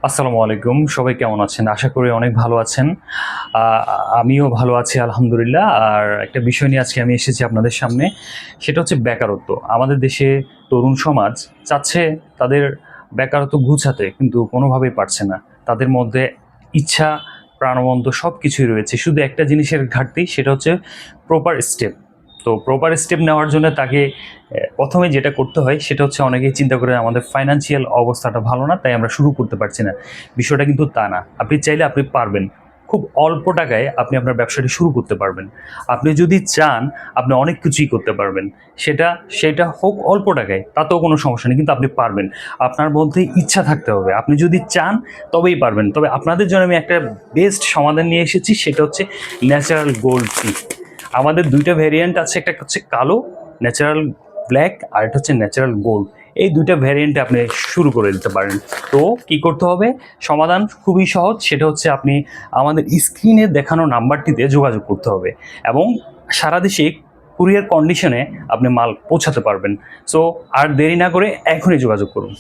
আসসালামু আলাইকুম, সবাই কেমন আছেন? আশা করি অনেক ভালো আছেন। আ আমিও ভালো আছি আলহামদুলিল্লাহ। আর একটা বিষয় নিয়ে আজকে আমি এসেছি আপনাদের সামনে। সেটা হচ্ছে বেকারত্ব। আমাদের দেশে তরুণ সমাজ চাচ্ছে তাদের বেকারত্ব ঘুচাতে, কিন্তু কোনোভাবেই পারছে না। তাদের মধ্যে ইচ্ছা, প্রাণবন্ত সবকিছুই রয়েছে। শুধু একটা জিনিসের ঘাটতি, সেটা হচ্ছে প্রপার স্টেপ। তো প্রপার স্টেপ নেওয়ার জন্য তাকে ১ম এ যেটা করতে হয় সেটা হচ্ছে, অনেকেই চিন্তা করে আমাদের ফাইন্যান্সিয়াল অবস্থাটা ভালো না, তাই আমরা শুরু করতে পারছি না। বিষয়টা কিন্তু তা না। আপনি চাইলে আপনি পারবেন। খুব অল্প টাকায় আপনি আপনার ব্যবসাটি শুরু করতে পারবেন। আপনি যদি চান, আপনি অনেক কিছুই করতে পারবেন। সেটা হোক অল্প টাকায়, তাতেও কোনো সমস্যা নেই। কিন্তু আপনি পারবেন। আপনার মধ্যে ইচ্ছা থাকতে হবে। আপনি যদি চান তবেই পারবেন। তবে আপনাদের জন্য আমি একটা বেস্ট সমাধান নিয়ে এসেছি, সেটা হচ্ছে ন্যাচারাল গোল্ড টি। আমাদের ২ টা ভেরিয়েন্ট আছে। একটা হচ্ছে কালো, ন্যাচারাল ব্ল্যাক, আর একটা হচ্ছে ন্যাচারাল গোল্ড। এই ২ টা ভেরিয়েন্টে আপনি শুরু করে দিতে পারেন। তো কি করতে হবে? সমাধান খুবই সহজ। সেটা হচ্ছে, আপনি আমাদের স্ক্রিনে দেখানো নাম্বারটিতে যোগাযোগ করতে হবে এবং সারা দেশে কুরিয়ার কন্ডিশনে আপনি মাল পৌঁছাতে পারবেন। সো আর দেরি না করে এখনই যোগাযোগ করুন।